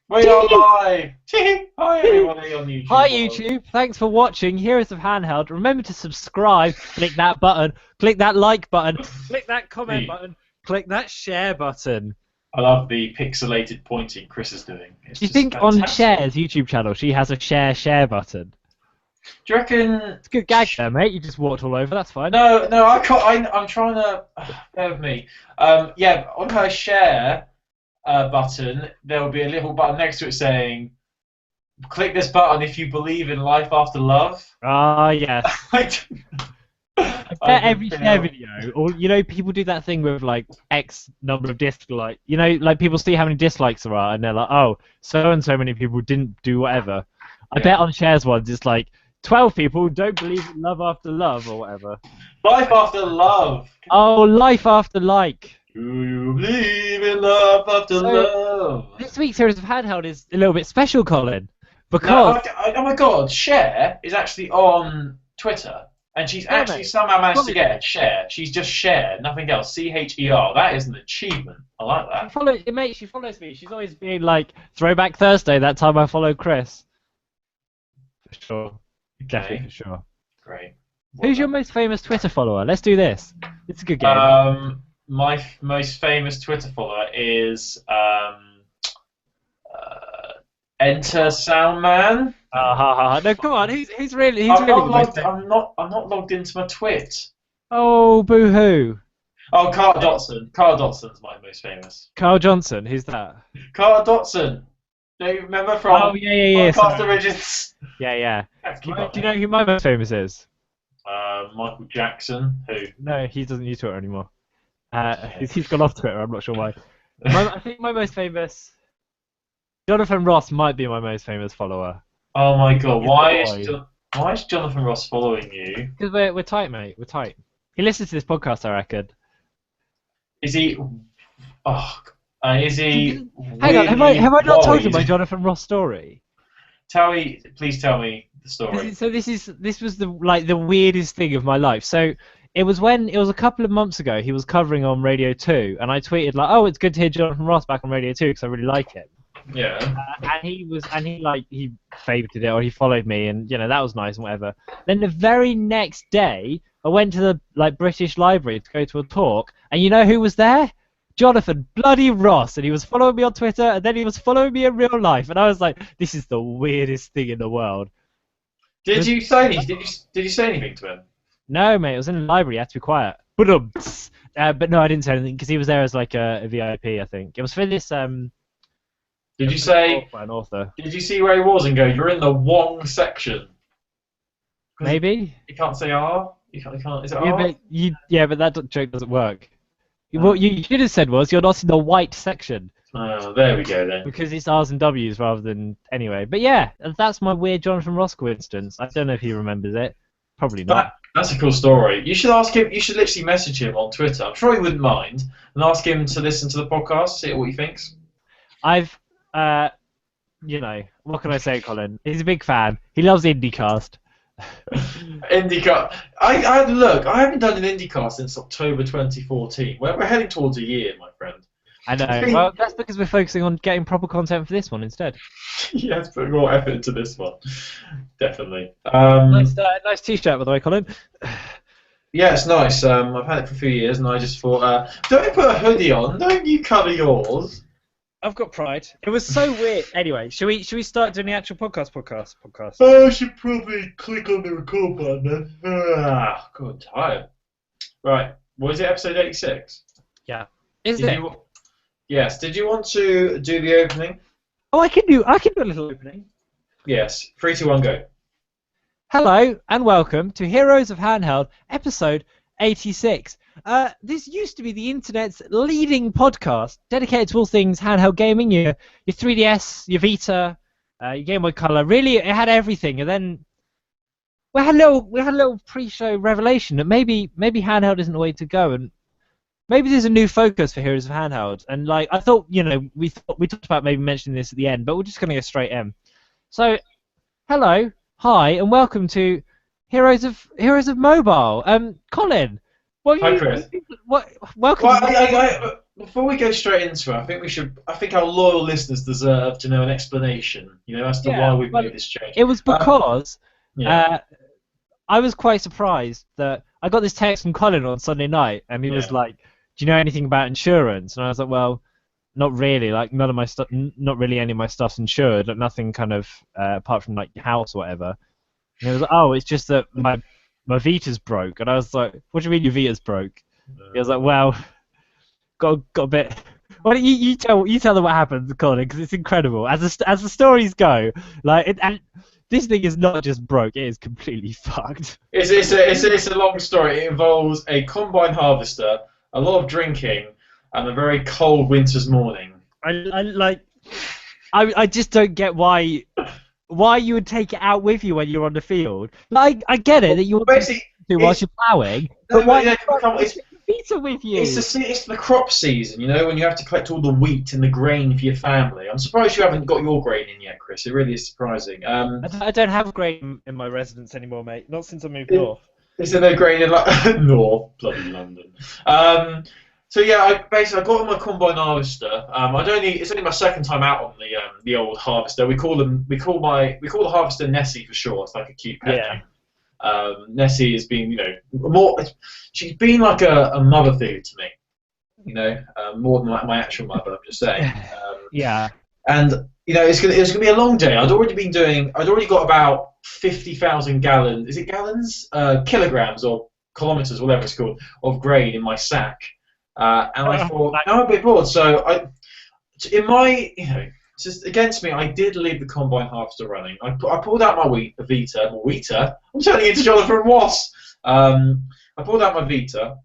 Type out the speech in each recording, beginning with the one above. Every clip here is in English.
We are live! Hi everybody on YouTube. Hi YouTube, thanks for watching Heroes of Handheld. Remember to subscribe, click that button, click that like button, click that comment See, button, click that share button. I love the pixelated pointing Chris is doing. It's Do you just think on fantastic. Cher's YouTube channel she has a share button? Do you reckon? It's a good gag there, mate. You just walked all over, that's fine. No, no, I can't. I'm trying to. Bear with me. Yeah, on her share button, there will be a little button next to it saying, "Click this button if you believe in life after love." Ah, yes. I I I bet can every share feel. video, or people do that thing with like X number of dislikes. Like people see how many dislikes there are, and they're like, oh, so and so many people didn't do whatever. I bet Yeah. on shares ones it's like 12 people don't believe in love after love or whatever. Life after love. Oh, life after like. Do you believe in love after So love? this week's series of Handheld is a little bit special, Colin, No, because oh my God, Cher is actually on Twitter, and she's yeah, actually mate, somehow managed to Colin, get Cher. She's just Cher, nothing else. Cher. That is an achievement. I like she that. follows, mate. She follows me. She's always being like Throwback Thursday. That time I followed Chris. For sure, definitely Okay, for sure. great. Well Who's your done. most famous Twitter follower? Let's do this. It's a good game. My most famous Twitter follower is uh, Enter Soundman. Ah, ha, ha, ha. No, come on. Who's I'm really not the most logged. famous? I'm not logged into my Twit. Oh, boo hoo. Oh, Carl Dotson. Carl Dotson's my most famous. Carl Johnson. Who's that? Carl Dotson. Do you remember Oh, from yeah, yeah, yeah. Podcast Sorry. Origins? Yeah, yeah. Let's keep up Do you know there. who my most famous is? Michael Jackson, who? No, he doesn't use Twitter anymore. Okay. He's gone off Twitter. I'm not sure why. I think my most famous. Jonathan Ross might be my most famous follower. Oh my God, He's the boy. why is Jonathan Ross following you? Because we're tight, mate. We're tight. He listens to this podcast, I reckon. Is he? Oh, is he Hang on, weirdly have I not told you my wide? Jonathan Ross story? Please tell me the story. So this was the weirdest thing of my life. So it was a couple of months ago. He was covering on Radio 2, and I tweeted like, "Oh, it's good to hear Jonathan Ross back on Radio 2 because I really like him." Yeah. He favorited it or he followed me, and that was nice and whatever. Then the very next day, I went to the British Library to go to a talk, and you know who was there? Jonathan bloody Ross, and he was following me on Twitter, and then he was following me in real life, and I was like, this is the weirdest thing in the world. It Did was, you say any, did you say anything to him? no, mate, it was in the library. You had to be quiet. But no, I didn't say anything because he was there as like a VIP, I think. It was for this Did it you was for this say? talk by an author. Did you see where he was and go? You're in the Wong section. Because Maybe. you can't say R. You can't. You can't. Is it Yeah, R? but that joke doesn't work. What you should have said was you're not in the white section Oh, there we go then. because it's R's and W's rather than anyway. But yeah, that's my weird Jonathan Ross coincidence. I don't know if he remembers it. Probably not. That's a cool story. You should ask him. You should literally message him on Twitter. I'm sure he wouldn't mind, and ask him to listen to the podcast, see what he thinks. I've what can I say, Colin? He's a big fan. He loves IndieCast. IndyCar. I look. I haven't done an IndyCar since October 2014. We're heading towards a year, my friend. I know. Well, that's because we're focusing on getting proper content for this one instead. You have to put more effort into this one, definitely. Nice T-shirt, by the way, Colin. Yeah, it's nice. I've had it for a few years, and I just thought, don't put a hoodie on. Don't you cover yours? I've got pride. It was so weird. Anyway, should we start doing the actual podcast? I should probably click on the record button then. Ah, God, tired. Right, what is it? Episode 86. Yeah. Is Did it? you? Yes. Did you want to do the opening? Oh, I can do a little opening. Yes. 3, 2, 1, go. Hello and welcome to Heroes of Handheld, episode 86. This used to be the internet's leading podcast dedicated to all things handheld gaming. Your 3DS, your Vita, your Game Boy Color. Really, it had everything. And then we had a little pre-show revelation that maybe handheld isn't the way to go, and maybe there's a new focus for Heroes of Handheld. And I thought, we talked about maybe mentioning this at the end, but we're just gonna go straight in. So, hello, hi, and welcome to Heroes of Mobile. Colin, Hi, Chris. welcome. Well, before we go straight into it, I think we should. I think our loyal listeners deserve to know an explanation, as to why Yeah, we've well, made this change. it was because Yeah, uh, I was quite surprised that I got this text from Colin on Sunday night, and he was yeah. like, "Do you know anything about insurance?" And I was like, "Well, not really. Like, none of my stuff, not really any of my stuff's insured. Like, nothing kind of apart from like your house or whatever." And he was like, "Oh, it's just that my Vita's broke." And I was like, "What do you mean your Vita's broke?" He was like, "Well, got a bit." Why don't you tell them what happened, Colin? Because it's incredible. As the stories go, and this thing is not just broke; it is completely fucked. It's a long story. It involves a combine harvester, a lot of drinking, and a very cold winter's morning. I just don't get why you would take it out with you when you're on the field. Like, I get it that you want Basically, to whilst you're ploughing, no, but why yeah, not take the pizza with you? it's the crop season, when you have to collect all the wheat and the grain for your family. I'm surprised you haven't got your grain in yet, Chris. It really is surprising. I don't have grain in my residence anymore, mate. Not since I moved north. Is there no grain in North bloody London? So yeah, I got on my combine harvester. It's only my second time out on the old harvester. We call the harvester Nessie for short. It's like a cute pet name. Nessie has been, she's been like a mother figure to me, more than like my actual mother. I'm just saying. Yeah. And it's gonna be a long day. I'd already got about 50,000 gallons. Is it gallons? Kilograms or kilometers, whatever it's called, of grain in my sack. And I thought, now I'm a bit bored. So just against me, I did leave the combine harvester running. I pulled out my Vita. I'm turning into Jonathan Ross. I pulled out my Vita,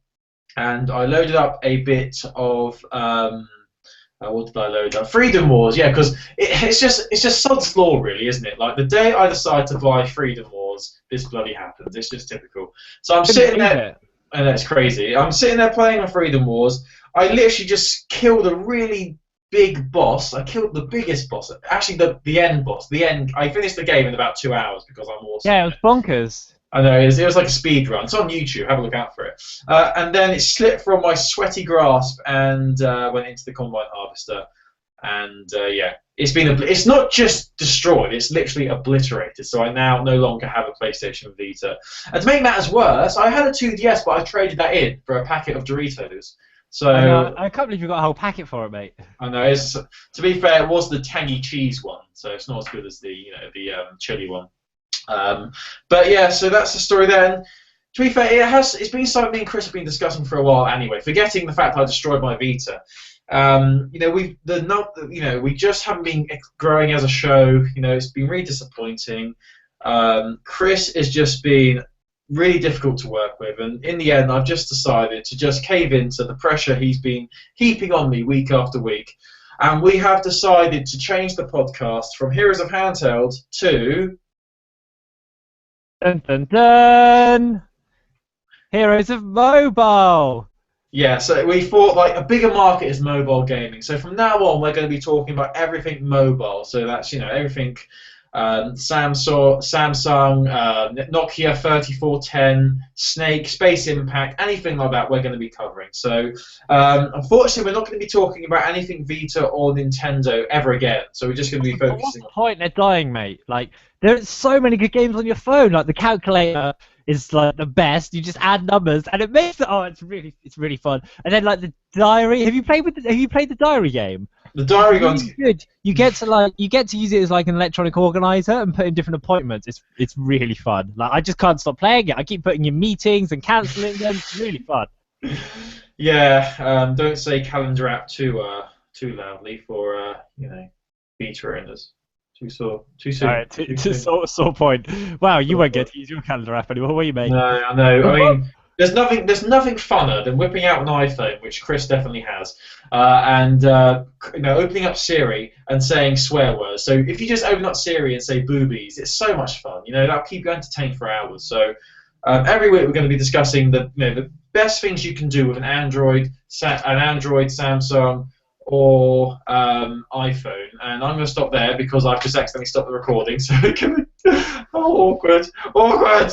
and I loaded up a bit of what did I load up? Freedom Wars, yeah, because it's just sod's law, really, isn't it? Like the day I decide to buy Freedom Wars, this bloody happens. It's just typical. So I'm sitting there. And that's crazy. I'm sitting there playing my Freedom Wars. I literally just killed a really big boss. I killed the biggest boss. Actually, the end boss. I finished the game in about 2 hours because I'm awesome. Yeah, it was bonkers. I know, it was like a speed run. It's on YouTube. Have a look out for it. And then it slipped from my sweaty grasp and went into the combine harvester. And yeah, it's not just destroyed, it's literally obliterated. So I now no longer have a PlayStation Vita. And to make matters worse, I had a 2DS, but I traded that in for a packet of Doritos. So I can't believe you got a whole packet for it, mate. I know. To be fair, it was the tangy cheese one, so it's not as good as the chili one. But yeah, so that's the story then. To be fair, it's been something me and Chris have been discussing for a while anyway. Forgetting the fact I destroyed my Vita. We just haven't been growing as a show. It's been really disappointing. Chris has just been really difficult to work with, and in the end, I've just decided to just cave into the pressure he's been heaping on me week after week, and we have decided to change the podcast from Heroes of Handheld to Dun dun dun! Heroes of Mobile! Yeah, so we thought like a bigger market is mobile gaming. So from now on, we're going to be talking about everything mobile. So that's everything Samsung, Nokia 3410, Snake, Space Impact, anything like that. We're going to be covering. So unfortunately, we're not going to be talking about anything Vita or Nintendo ever again. So we're just going to be focusing. What's the point? They're dying, mate. Like there's so many good games on your phone. Like the calculator is like the best. You just add numbers, and it makes it. Oh, it's really fun. And then like the diary. Have you played the diary game? The diary one's really good. You get to use it as like an electronic organizer and put in different appointments. It's really fun. Like I just can't stop playing it. I keep putting in meetings and cancelling them. It's really fun. Yeah. Don't say calendar app too loudly for beta owners. Too soon. Alright, sore point. Wow, you won't get to use your calendar app anymore, will you, mate? No, I know. I mean, there's nothing funner than whipping out an iPhone, which Chris definitely has, and opening up Siri and saying swear words. So if you just open up Siri and say boobies, it's so much fun. That'll keep you entertained for hours. So every week we're going to be discussing the best things you can do with an Android, Samsung, or iPhone. And I'm going to stop there because I've just accidentally stopped the recording. So we can. Oh, awkward.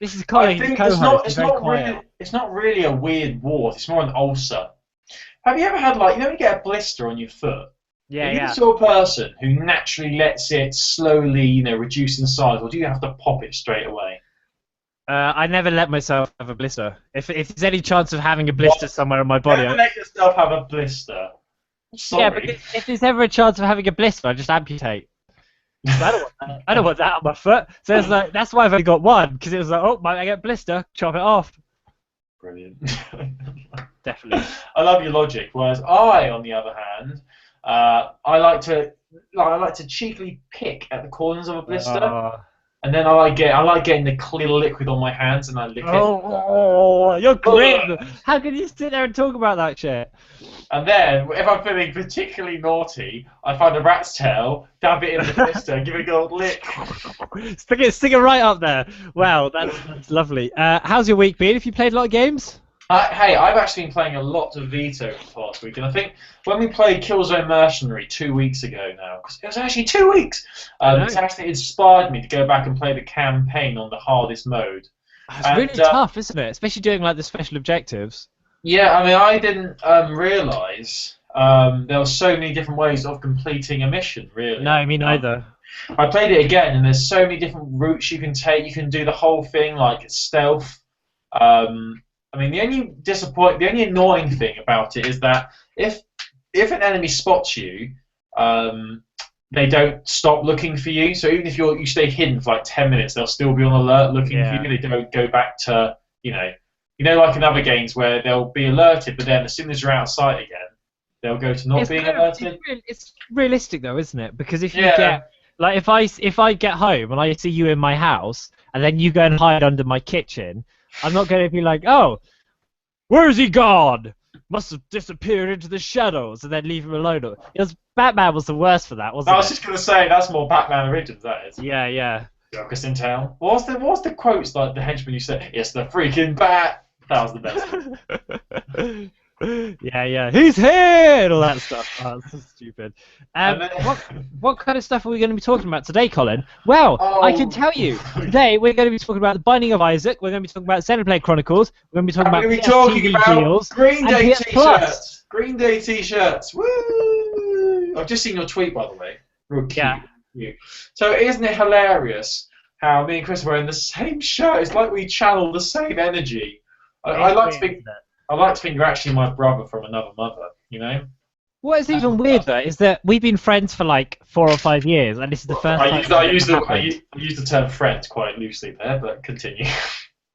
This is I Colin, his think co-host. He's very quiet. it's not really a weird wart. It's more an ulcer. Have you ever had like when you get a blister on your foot? Are Yeah, you the yeah. sort of person who naturally lets it slowly, reduce in size, or do you have to pop it straight away? I never let myself have a blister. If there's any chance of having a blister What? somewhere on my body, Never let yourself have a blister. yeah, but Sorry. if there's ever a chance of having a blister, I just amputate. So I don't want that. I don't want that on my foot. So it's like that's why I've only got one because it was like, oh, might I get a blister? Chop it off. Brilliant. Definitely. I love your logic. Whereas I, on the other hand, I like to cheaply pick at the corners of a blister, Uh, and then I like getting the clear liquid on my hands and I lick it. you're grim. How can you sit there and talk about that shit? And then, if I'm feeling particularly naughty, I find a rat's tail, dab it in the blister, give it a good old lick. Stick it right up there. Wow, that's lovely. How's your week been? Have you played a lot of games? Hey, I've actually been playing a lot of Vito for the past week, and I think when we played Killzone Mercenary 2 weeks ago now, because it was actually 2 weeks, it's actually inspired me to go back and play the campaign on the hardest mode. It's really tough, isn't it? Especially doing like the special objectives. Yeah, I mean, I didn't realise there were so many different ways of completing a mission, really. No, me neither. I played it again, and there's so many different routes you can take. You can do the whole thing like stealth. I mean, the only annoying thing about it is that if an enemy spots you, they don't stop looking for you. So even if you stay hidden for like 10 minutes, they'll still be on alert looking for you. They don't go back to like in other games where they'll be alerted, but then as soon as you're out of sight again, they'll go to not being alerted. It's realistic though, isn't it? Because if you get like if I get home and I see you in my house and then you go and hide under my kitchen, I'm not going to be like, oh, where's he gone? Must have disappeared into the shadows and then leave him alone. Batman was the worst for that, wasn't it? I was just going to say, that's more Batman Origins, that is. Yeah, yeah. Darkest in town. What's the quotes like the henchman you said? It's the freaking bat. That was the best. Yeah, yeah. Who's here? And all that stuff. Oh, that's so stupid. What kind of stuff are we going to be talking about today, Colin? Well, I can tell you. Today we're going to be talking about The Binding of Isaac. We're going to be talking about Xenoblade Chronicles. We're going to be talking about deals, Green Day PS t-shirts. Green Day t-shirts. Woo! I've just seen your tweet, by the way. Real cute. Yeah. So isn't it hilarious how me and Chris are wearing the same shirt? It's like we channel the same energy. I like to think you're actually my brother from another mother, you know? What is even weirder is that we've been friends for like 4 or 5 years, and this is the first time. I use the term friends quite loosely there, but continue.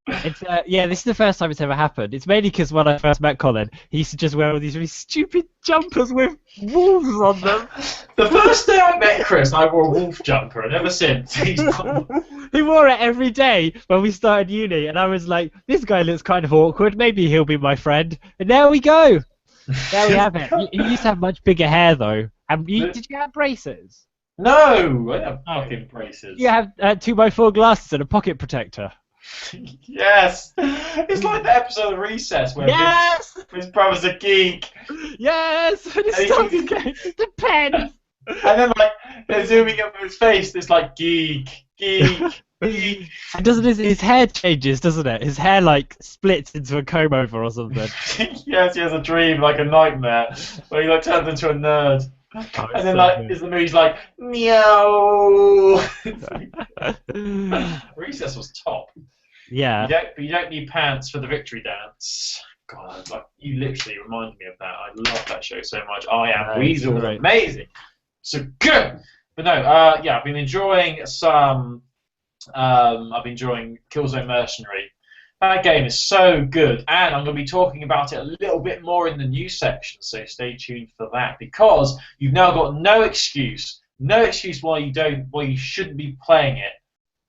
It's this is the first time it's ever happened. It's mainly because when I first met Colin, he used to just wear all these really stupid jumpers with wolves on them. The first day I met Chris, I wore a wolf jumper, and ever since he wore it every day when we started uni, and I was like, this guy looks kind of awkward. Maybe he'll be my friend. And there we go. There we have it. You used to have much bigger hair though. Did you have braces? No, I didn't have fucking braces. You have 2x4 glasses and a pocket protector. Yes! It's like the episode of Recess where his brother's a geek. Yes! It depends! And then, like, they're zooming up on his face, it's like, geek. And doesn't his hair changes, doesn't it? His hair, like, splits into a comb over or something. Yes, he has a dream, like a nightmare, where he, like, turns into a nerd. Oh, and then, like, the movie's like, meow. Recess was top. Yeah. You don't need pants for the victory dance. God, like, you literally reminded me of that. I love that show so much. I Am Weasel was amazing. So good. But no, I've been enjoying Killzone Mercenary. That game is so good, and I'm going to be talking about it a little bit more in the news section, so stay tuned for that, because you've now got no excuse why you shouldn't be playing it.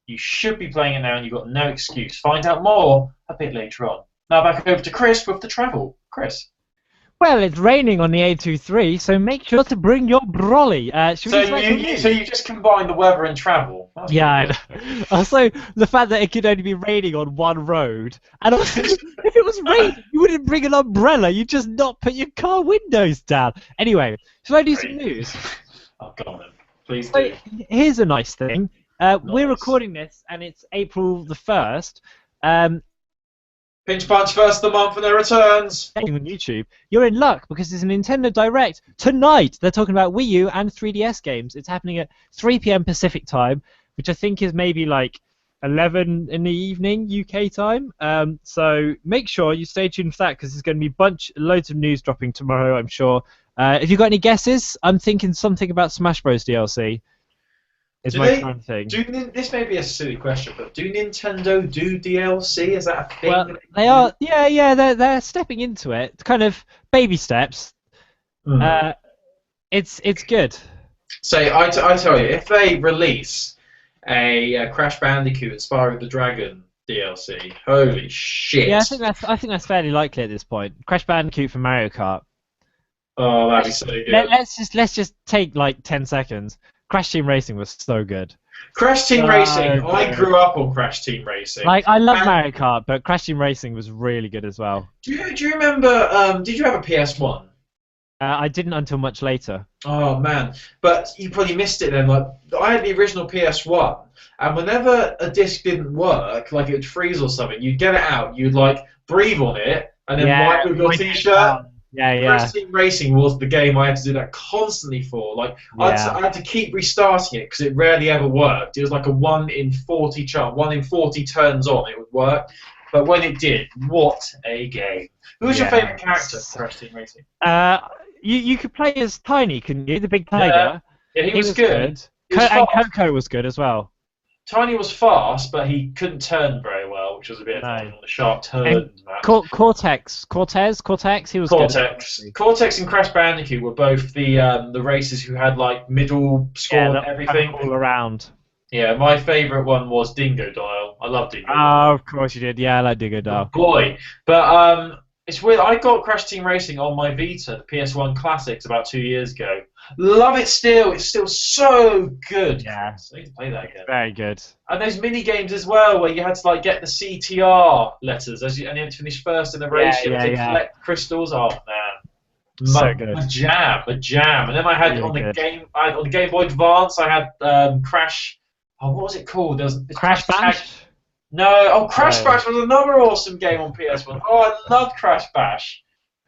You should be playing it now, and you've got no excuse. Find out more a bit later on. Now back over to Chris with the travel. Chris. Well, it's raining on the A23, so make sure to bring your brolly. So you just combined the weather and travel. That's Also, the fact that it could only be raining on one road, and also, if it was raining, you wouldn't bring an umbrella. You just not put your car windows down. Anyway, shall I do some news? Oh, go on then. Please do. Here's a nice thing. We're recording this, and it's April the 1st. Pinch Punch first of the month and their returns. On YouTube, you're in luck because there's a Nintendo Direct tonight. They're talking about Wii U and 3DS games. It's happening at 3 p.m. Pacific time, which I think is maybe like 11 in the evening UK time. So make sure you stay tuned for that because there's going to be loads of news dropping tomorrow, I'm sure. Have you got any guesses? I'm thinking something about Smash Bros. DLC. Is my kind of thing. This may be a silly question, but do Nintendo do DLC? Is that a thing? Well, they are. Yeah. They're stepping into it. Kind of baby steps. It's good. So I tell you, if they release a Crash Bandicoot Spyro the Dragon DLC, holy shit! Yeah, I think that's fairly likely at this point. Crash Bandicoot for Mario Kart. Oh, that'd be so good. Let's just take like 10 seconds. Crash Team Racing was so good. Crash Team Racing. I grew up on Crash Team Racing. Like I love Mario Kart, but Crash Team Racing was really good as well. Do you remember? Did you have a PS1? I didn't until much later. Oh man, but you probably missed it then. Like I had the original PS1, and whenever a disc didn't work, like it would freeze or something, you'd get it out, you'd like breathe on it, and then wipe with your T-shirt. Crash Team Racing was the game I had to do that constantly for. Like I had to keep restarting it because it rarely ever worked. It was like a 1 in 40 chance, 1 in 40 turns on it would work. But when it did, what a game! Who was your favourite character in Crash Team Racing? You could play as Tiny, couldn't you? The big tiger. Yeah, he was good. And Coco was good as well. Tiny was fast, but he couldn't turn very well, which was a bit annoying on the sharp turns. Cortex, he was good. Cortex and Crash Bandicoot were both the racers who had like middle score and everything all around. Yeah, my favourite one was Dingo Dial. I love Dingo Dial. Oh, of course you did. Yeah, I like Dingo Dial. Boy, but it's weird. I got Crash Team Racing on my Vita, the PS1 Classics, about 2 years ago. Love it still. It's still so good. Yeah. I need to play that again. Very good. And those mini games as well, where you had to like get the CTR letters and you had to finish first in the race. You had to collect crystals. Oh man, so good. A jam. And then I had on the Game Boy Advance, I had Crash. Oh, what was it called? There was Crash Bash. No, Crash Bash was another awesome game on PS1. Oh, I loved Crash Bash.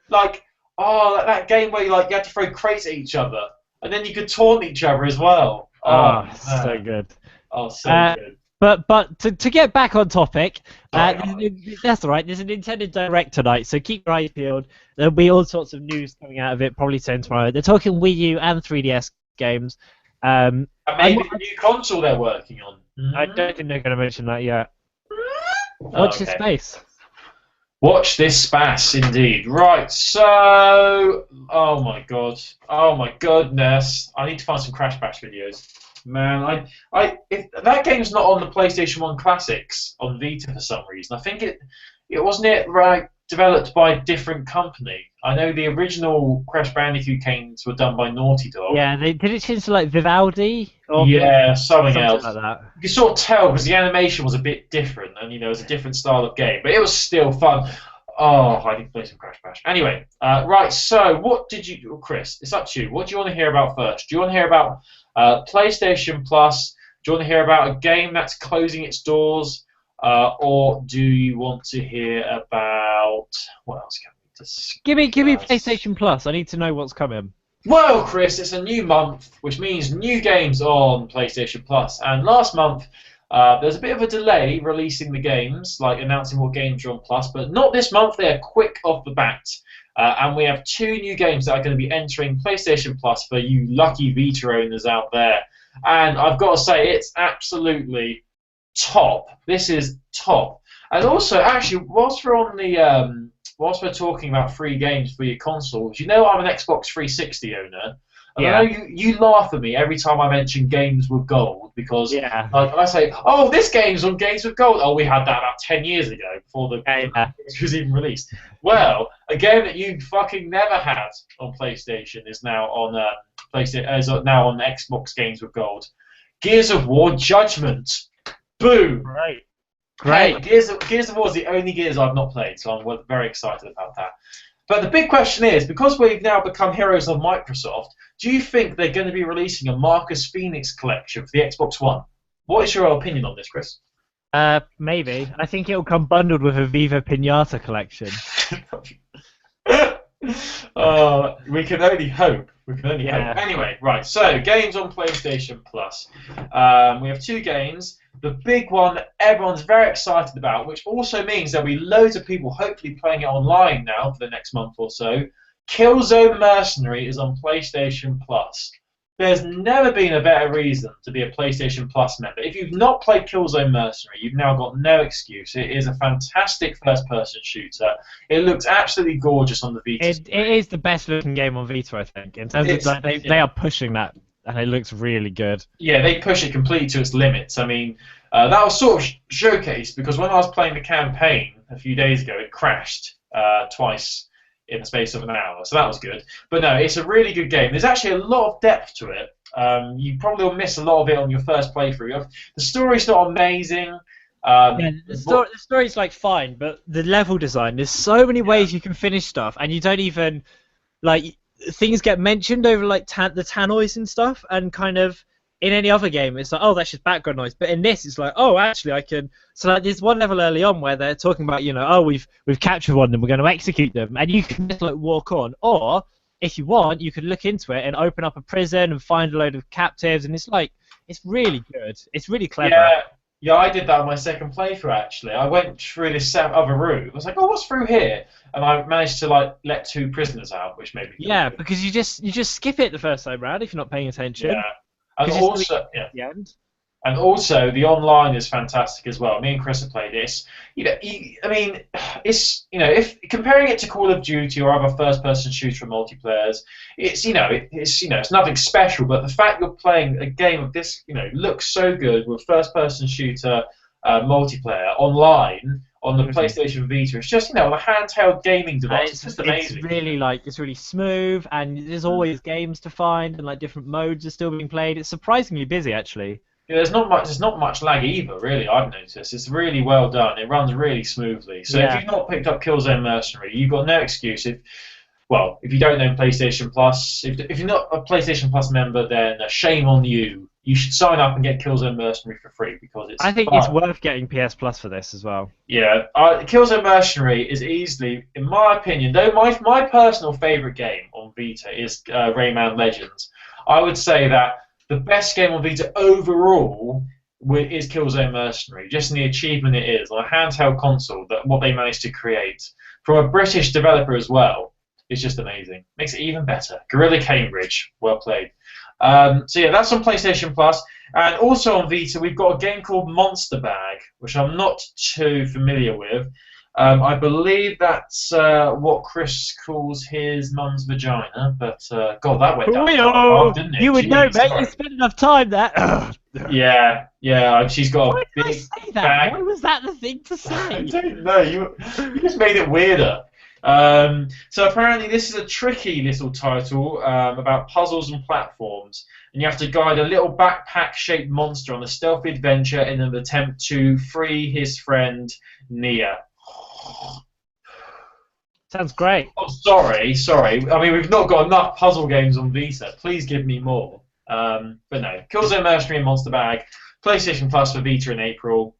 Like, that game where you had to throw crates at each other, and then you could taunt each other as well. Oh, so good. Oh, so good. But to get back on topic, that's all right. There's a Nintendo Direct tonight, so keep your eyes peeled. There'll be all sorts of news coming out of it, probably tomorrow. They're talking Wii U and 3DS games. And maybe the new console they're working on. I don't think they're going to mention that yet. Watch this space. Watch this space, indeed. Right, so... Oh my goodness. I need to find some Crash Bash videos. Man, if that game's not on the PlayStation 1 Classics on Vita for some reason. I think it wasn't developed by a different company. I know the original Crash Bandicoot games were done by Naughty Dog. Yeah, did it change to like Vivaldi? Or something else. Like that. You could sort of tell because the animation was a bit different, and it was a different style of game, but it was still fun. Oh, I need to play some Crash Bash. Anyway, right. So, what did you, Chris? It's up to you. What do you want to hear about first? Do you want to hear about PlayStation Plus? Do you want to hear about a game that's closing its doors? Or do you want to hear about what else can we discuss? Give me PlayStation Plus. I need to know what's coming. Well, Chris, it's a new month, which means new games on PlayStation Plus. And last month, there's a bit of a delay releasing the games, like announcing what games are on Plus. But not this month. They are quick off the bat. And we have 2 new games that are going to be entering PlayStation Plus for you lucky Vita owners out there. And I've got to say, it's absolutely top. This is top. And also, actually, whilst we're talking about free games for your consoles, I'm an Xbox 360 owner. And I know you laugh at me every time I mention games with gold because like I say, oh, this game's on Games with Gold. Oh, we had that about 10 years ago before the game was even released. Well, a game that you fucking never had on PlayStation is now on now on Xbox Games with Gold. Gears of War Judgment. Boom. Great. Hey, Gears of War is the only Gears I've not played, so I'm very excited about that. But the big question is, because we've now become heroes of Microsoft, do you think they're going to be releasing a Marcus Phoenix collection for the Xbox One? What is your opinion on this, Chris? Maybe. I think it'll come bundled with a Viva Pinata collection. We can only hope. We can only hope. Yeah. Anyway, right. So, games on PlayStation Plus. We have two games. The big one that everyone's very excited about, which also means there'll be loads of people hopefully playing it online now for the next month or so. Killzone Mercenary is on PlayStation Plus. There's never been a better reason to be a PlayStation Plus member. If you've not played Killzone Mercenary, you've now got no excuse. It is a fantastic first-person shooter. It looks absolutely gorgeous on the Vita. It is the best looking game on Vita, I think. In terms of like, they are pushing that, and it looks really good. Yeah, they push it completely to its limits. I mean, that was sort of showcased because when I was playing the campaign a few days ago, it crashed twice in the space of an hour, so that was good. But no, it's a really good game. There's actually a lot of depth to it. You probably will miss a lot of it on your first playthrough. The story's not amazing. Yeah, the story's like fine, but the level design, there's so many ways you can finish stuff, and you don't even like things get mentioned over like the tannoys and stuff, and kind of in any other game it's like, oh, that's just background noise, but in this it's like, oh, actually I can. So like there's one level early on where they're talking about, oh, we've captured one of them, we're going to execute them, and you can just like walk on, or if you want you could look into it and open up a prison and find a load of captives, and it's really good, it's really clever. Yeah, I did that on my second playthrough actually. I went through this other route. I was like, oh, what's through here? And I managed to like let 2 prisoners out, which made me feel good. Because you just skip it the first time round if you're not paying attention. Yeah. And also, the end. And also, the online is fantastic as well. Me and Chris have played this. I mean, it's if comparing it to Call of Duty or other first-person shooter multiplayers, it's nothing special. But the fact you're playing a game of this, looks so good with first-person shooter multiplayer online on the PlayStation Vita. It's just a handheld gaming device. It's just amazing. It's really smooth, and there's always games to find, and like different modes are still being played. It's surprisingly busy actually. Yeah, there's not much lag either, really. I've noticed it's really well done. It runs really smoothly. So if you've not picked up Killzone Mercenary, you've got no excuse. If you don't know PlayStation Plus, if you're not a PlayStation Plus member, then shame on you. You should sign up and get Killzone Mercenary for free because it's. I think fun. It's worth getting PS Plus for this as well. Yeah, Killzone Mercenary is easily, in my opinion, though my personal favorite game on Vita is Rayman Legends. I would say that the best game on Vita overall is Killzone Mercenary, just in the achievement it is on a handheld console. That what they managed to create from a British developer as well is just amazing. Makes it even better. Guerrilla Cambridge, well played. So yeah, that's on PlayStation Plus, and also on Vita we've got a game called Monster Bag, which I'm not too familiar with. I believe that's what Chris calls his mum's vagina, but God, that went down hard, didn't it? You would know, mate. You spent enough time there. Yeah. She's got a big bag. Why was that the thing to say? I don't know. You just made it weirder. So apparently this is a tricky little title about puzzles and platforms, and you have to guide a little backpack-shaped monster on a stealthy adventure in an attempt to free his friend Nia. Sounds great. Oh, sorry. I mean, we've not got enough puzzle games on Vita. Please give me more. But no, Killzone Mercenary and Monster Bag, PlayStation Plus for Vita in April.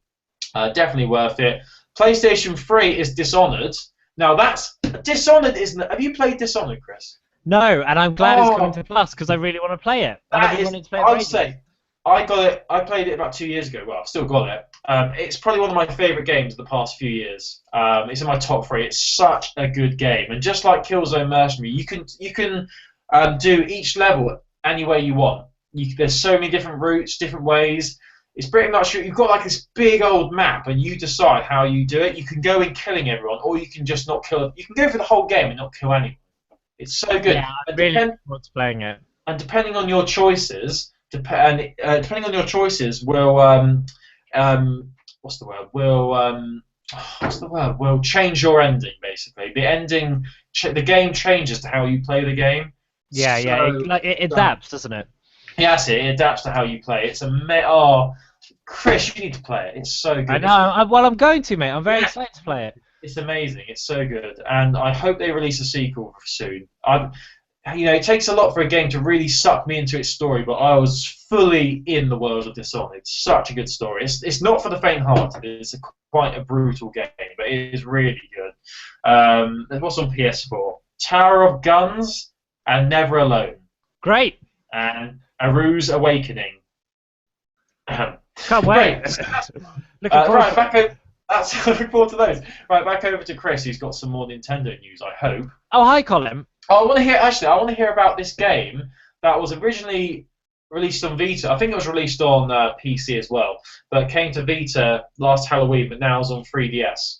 Definitely worth it. PlayStation 3 is Dishonored. Now that's Dishonored, isn't it? Have you played Dishonored, Chris? No, and I'm glad it's coming to Plus because I really want to play it. I'd say I got it. I played it about 2 years ago. Well, I've still got it. It's probably one of my favourite games of the past few years. It's in my top 3. It's such a good game, and just like Killzone Mercenary, you can do each level any way you want. There's so many different routes, different ways. It's pretty much you've got like this big old map, and you decide how you do it. You can go in killing everyone, or you can just not kill. You can go for the whole game and not kill anyone. It's so good. Yeah, I really look forward to playing it. And depending on your choices, will will change your ending basically. The ending, the game changes to how you play the game. Yeah, it adapts, doesn't it? Yes, it adapts to how you play. It's Chris, you need to play it. It's so good. I know. Well, I'm going to, mate. I'm very excited to play it. It's amazing. It's so good, and I hope they release a sequel soon. it takes a lot for a game to really suck me into its story, but I was fully in the world of Dishonored. It's such a good story. It's not for the faint-hearted. It's quite a brutal game, but it is really good. What's on PS4? Tower of Guns and Never Alone. Great. And Aru's Awakening. Can't wait. Looking forward right, back over. That's looking forward to those. Right, back over to Chris, who's got some more Nintendo news, I hope. Oh, hi, Colin. Oh, I want to hear about this game that was originally released on Vita. I think it was released on PC as well, but came to Vita last Halloween, but now is on 3DS.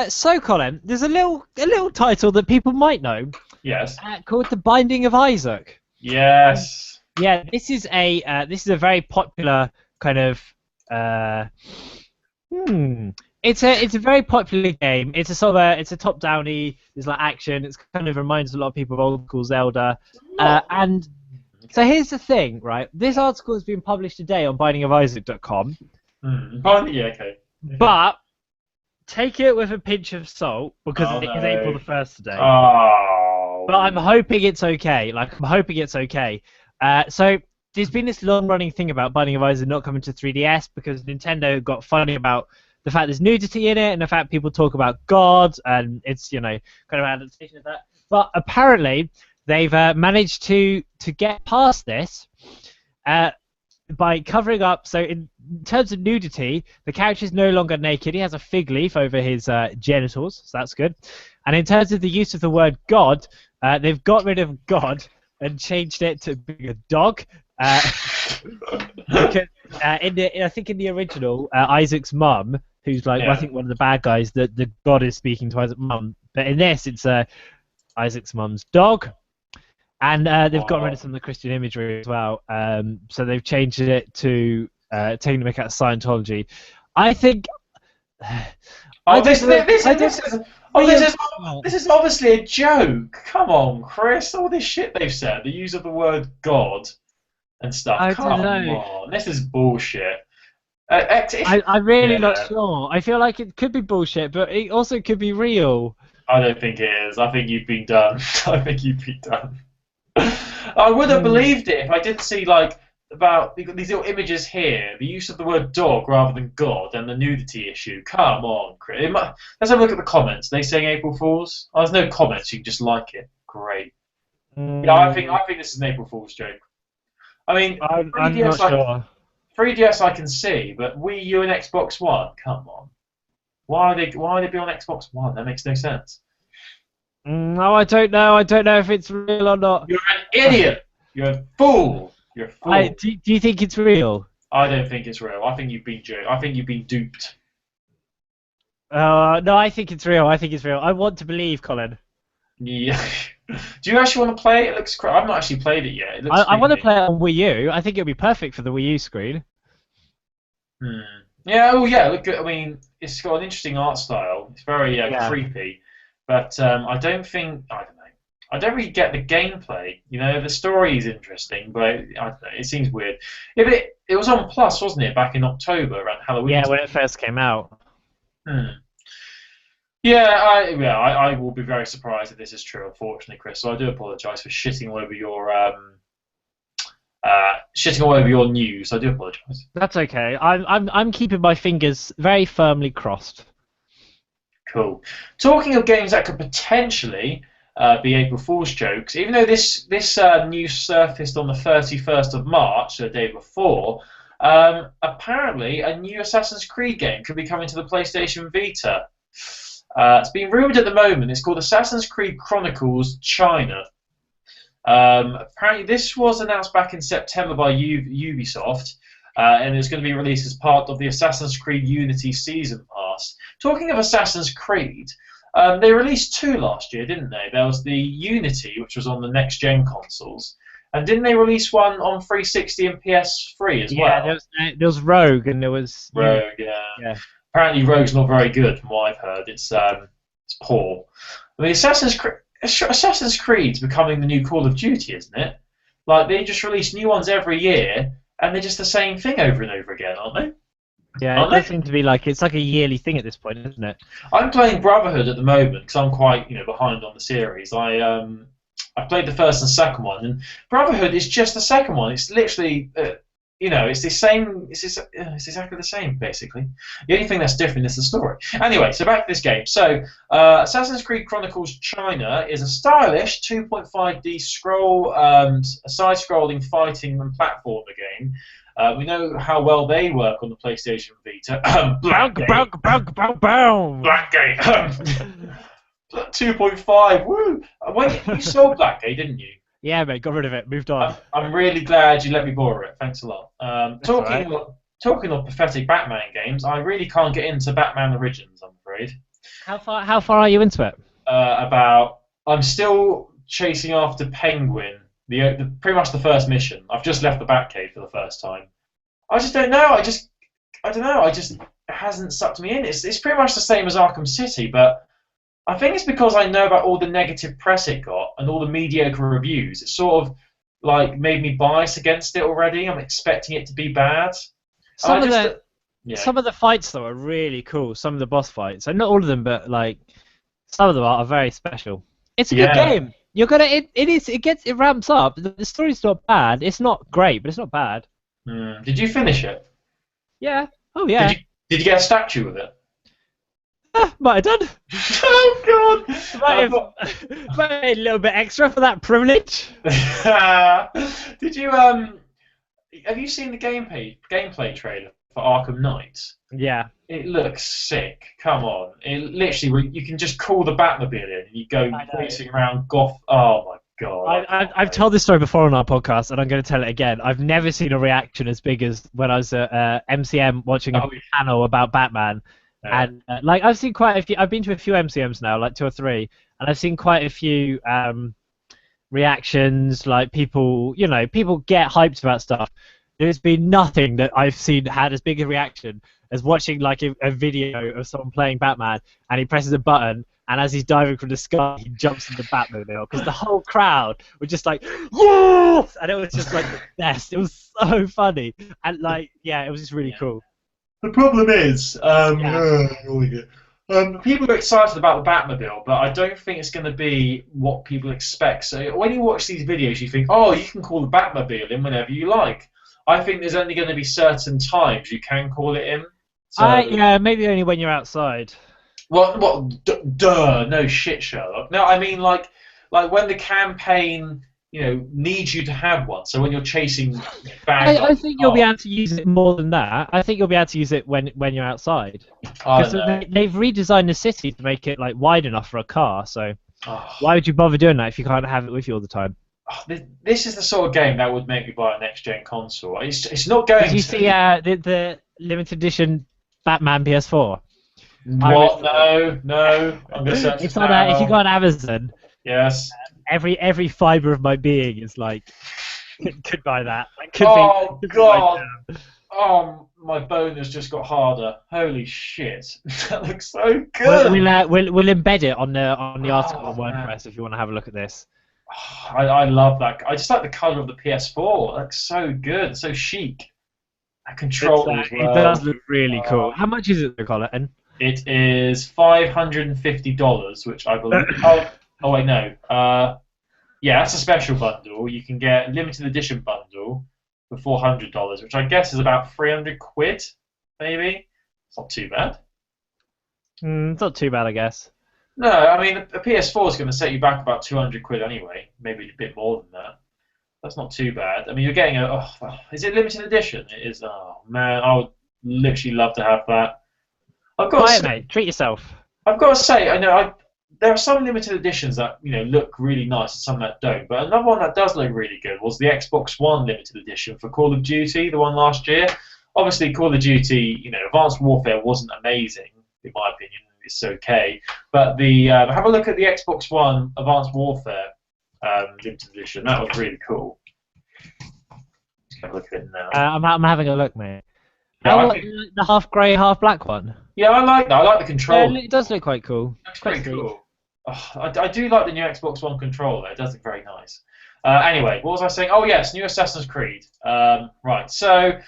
So, Colin, there's a little title that people might know. Yes. Called The Binding of Isaac. Yes. Yeah, this is a very popular kind of It's a very popular game. It's a sort of it's a top-downy. There's like action. It kind of reminds a lot of people of old school Zelda. And so here's the thing, right? This article has been published today on bindingofisaac.com. Yeah, okay. But take it with a pinch of salt because it is April the 1st today. Oh. But I'm hoping it's okay. So there's been this long-running thing about Binding of Isaac not coming to 3DS because Nintendo got funny about the fact there's nudity in it and the fact people talk about God and it's, kind of an adaptation of that. But apparently they've managed to get past this by covering up. So in terms of nudity, the character's no longer naked. He has a fig leaf over his genitals, so that's good. And in terms of the use of the word God, they've got rid of God and changed it to being a dog. Because I think in the original, Isaac's mum, who's like I think one of the bad guys, the God is speaking to Isaac's mum. But in this, it's Isaac's mum's dog, and they've got rid of some of the Christian imagery as well. So they've changed it to taking the mick out of Scientology. I think. This is obviously a joke. Come on, Chris. All this shit they've said, the use of the word God and stuff. Come on, this is bullshit. I'm really not sure. I feel like it could be bullshit, but it also could be real. I don't think it is. I think you've been done. I would have believed it if I did see about these little images here, the use of the word dog rather than God, and the nudity issue. Come on, Chris. Let's have a look at the comments. Are they saying April Fools? Oh, there's no comments. You can just like it. Great. Yeah, I think this is an April Fool's joke. I mean, I'm not sure. 3DS I can see, but Wii U and Xbox One. Come on. Why are they be on Xbox One? That makes no sense. No, I don't know. I don't know if it's real or not. You're an idiot. You're a fool. You're a fool. Do you think it's real? I don't think it's real. I think you've been duped. No, I think it's real. I want to believe, Colin. Yeah. Do you actually want to play it? It looks. I've not actually played it yet. I want to play it on Wii U. I think it'll be perfect for the Wii U screen. Yeah. Oh, yeah. Look. I mean, it's got an interesting art style. It's very creepy, but I don't know. I don't really get the gameplay. The story is interesting, but I don't know, it seems weird. It was on Plus, wasn't it, back in October around Halloween? Yeah, when it first came out. Yeah, I will be very surprised if this is true, unfortunately, Chris. So I do apologise for shitting all over your news. I do apologise. That's okay. I'm keeping my fingers very firmly crossed. Cool. Talking of games that could potentially be April Fool's jokes, even though this news surfaced on the 31st of March, the day before, apparently a new Assassin's Creed game could be coming to the PlayStation Vita. It's being rumoured at the moment. It's called Assassin's Creed Chronicles China. Apparently this was announced back in September by Ubisoft, and it's going to be released as part of the Assassin's Creed Unity Season Pass. Talking of Assassin's Creed, they released 2 last year, didn't they? There was the Unity, which was on the next-gen consoles, and didn't they release one on 360 and PS3 as well? Yeah, there was Rogue, and there was... Rogue, yeah. Apparently Rogue's not very good, from what I've heard. It's poor. I mean, Assassin's Creed's becoming the new Call of Duty, isn't it? They just release new ones every year, and they're just the same thing over and over again, aren't they? Yeah, it does seem to be it's like a yearly thing at this point, isn't it? I'm playing Brotherhood at the moment because I'm quite behind on the series. I I played the first and second one, and Brotherhood is just the second one. It's literally, it's the same. It's exactly the same, basically. The only thing that's different is the story. Anyway, so back to this game. So, Assassin's Creed Chronicles China is a stylish 2.5D side-scrolling fighting and platformer game. We know how well they work on the PlayStation Vita. Blackgate. 2.5. Woo! You sold Blackgate, didn't you? Yeah, mate, got rid of it. Moved on. I'm really glad you let me borrow it. Thanks a lot. Talking Talking of pathetic Batman games, I really can't get into Batman Origins, I'm afraid. How far are you into it? I'm still chasing after Penguin. The pretty much the first mission. I've just left the Batcave for the first time. I just don't know. I don't know. It hasn't sucked me in. It's pretty much the same as Arkham City, but I think it's because I know about all the negative press it got and all the mediocre reviews. It sort of like made me biased against it already. I'm expecting it to be bad. Some of the fights though are really cool. Some of the boss fights, and not all of them, but like some of them are very special. It's a good game. You're gonna it ramps up. The story's not bad. It's not great, but it's not bad. Did you finish it? Yeah. Oh yeah. Did you get a statue with it? Might have done. Oh God! Might have made a little bit extra for that privilege. Did you Have you seen the gameplay trailer for Arkham Knight? Yeah. It looks sick. Come on! It literally you can just call the Batmobile in and you go racing around Goth. Oh my God! I've told this story before on our podcast, and I'm going to tell it again. I've never seen a reaction as big as when I was at MCM watching a panel about Batman. And like I've seen quite a few. I've been to a few MCMs now, like 2 or 3, and I've seen quite a few reactions. Like people get hyped about stuff. There's been nothing that I've seen had as big a reaction as watching like a video of someone playing Batman, and he presses a button, and as he's diving from the sky, he jumps in the Batmobile, because the whole crowd were just like, yes! And it was just like the best. It was so funny, and like it was just really cool. The problem is, people are excited about the Batmobile, but I don't think it's going to be what people expect. So when you watch these videos, you think, oh, you can call the Batmobile in whenever you like. I think there's only going to be certain times you can call it in. So, maybe only when you're outside. Well, no shit, Sherlock. No, I mean like when the campaign needs you to have one. So when you're chasing bad I think you'll be able to use it more than that. I think you'll be able to use it when you're outside. Because they've redesigned the city to make it like wide enough for a car. So why would you bother doing that if you can't have it with you all the time? This is the sort of game that would make me buy a next-gen console. It's not going to. Did you see the limited edition Batman PS4? What? No. I'm going to search it now. If you go on Amazon. Yes. Every fibre of my being is like, could buy that. God! Oh, my bone has just got harder. Holy shit! That looks so good. We'll embed it on the article on WordPress if you want to have a look at this. I love that. I just like the colour of the PS4. It looks so good, so chic. That controller as well. It does look really cool. How much is it, Colin? It is $550, which I believe. Oh wait, no. That's a special bundle. You can get a limited edition bundle for $400, which I guess is about 300 quid, maybe. It's not too bad. It's not too bad, I guess. No, I mean a PS4 is going to set you back about 200 quid anyway, maybe a bit more than that. That's not too bad. I mean, you're getting is it limited edition? It is. Oh man, I would literally love to have that. Mate, treat yourself. I've got to say, I know there are some limited editions that look really nice and some that don't. But another one that does look really good was the Xbox One limited edition for Call of Duty, the one last year. Obviously, Call of Duty, Advanced Warfare wasn't amazing in my opinion. It's okay, but have a look at the Xbox One Advanced Warfare limited edition. That was really cool. Let's have a look at it now. I'm having a look, mate. The half grey, half black one. Yeah, I like that. I like the control. Yeah, it does look quite cool. It's pretty cool. I do like the new Xbox One controller. It does look very nice. Anyway, what was I saying? Oh yes, new Assassin's Creed. Right. So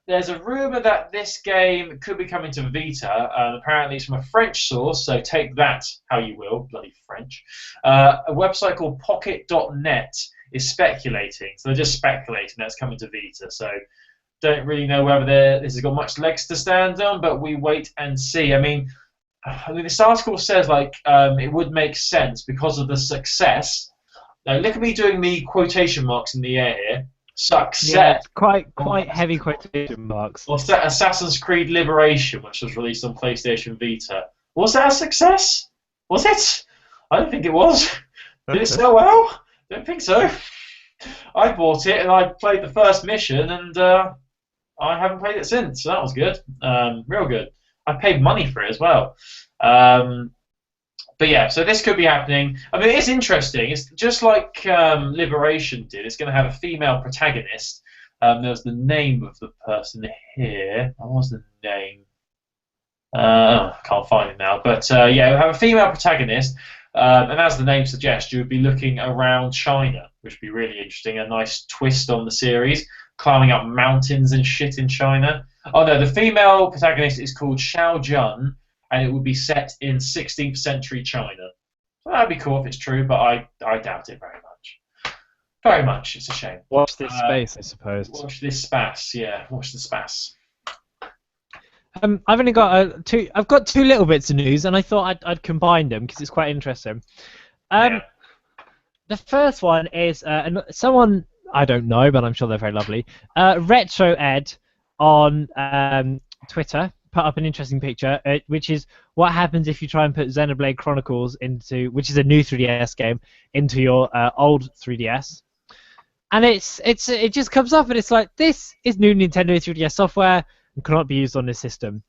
there's a rumor that this game could be coming to Vita. Apparently, it's from a French source, so take that how you will, bloody French. A website called Pocket.net is speculating. So they're just speculating that's coming to Vita. So don't really know whether this has got much legs to stand on, but we wait and see. I mean, this article says it would make sense because of the success. Now, look at me doing the quotation marks in the air here. Success. Yeah, it's quite heavy quotation marks. Or Assassin's Creed Liberation, which was released on PlayStation Vita. Was that a success? Was it? I don't think it was. Did it sell well? Don't think so. I bought it and I played the first mission and I haven't played it since. So that was good. Real good. I paid money for it as well. But yeah, so this could be happening. I mean, it's interesting. It's just like Liberation did. It's going to have a female protagonist. There's the name of the person here. What was the name? I can't find it now. But yeah, it'll have a female protagonist. And as the name suggests, you would be looking around China, which would be really interesting. A nice twist on the series. Climbing up mountains and shit in China. Oh no, the female protagonist is called Xiao Jun. And it would be set in 16th century China. So that'd be cool if it's true, but I doubt it very much. Very much. It's a shame. Watch this space, I suppose. Watch this space. Yeah, watch the space. I've only got two. I've got two little bits of news, and I thought I'd combine them because it's quite interesting. Yeah. The first one is someone I don't know, but I'm sure they're very lovely. Retro Ed on Twitter put up an interesting picture, which is what happens if you try and put Xenoblade Chronicles into, which is a new 3DS game, into your old 3DS. And it just comes up and it's like, this is new Nintendo 3DS software and cannot be used on this system.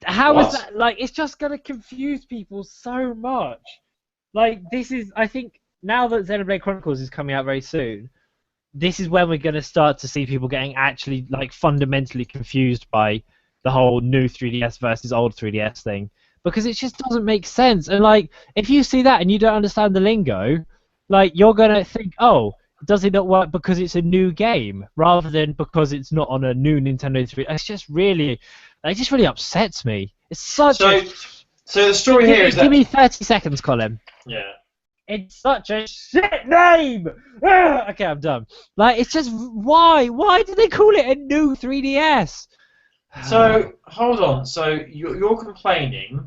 How is that? Like, it's just going to confuse people so much. Like, this is, I think, now that Xenoblade Chronicles is coming out very soon, this is when we're going to start to see people getting actually, like, fundamentally confused by the whole new 3DS versus old 3DS thing. Because it just doesn't make sense. And, like, if you see that and you don't understand the lingo, like, you're going to think, oh, does it not work because it's a new game rather than because it's not on a new Nintendo 3? It's just really, it just really upsets me. It's such So the story here is that... Give me 30 seconds, Colin. Yeah. It's such a shit name! Okay, I'm done. Like, it's just, why? Why did they call it a new 3DS? So, hold on. So, you're complaining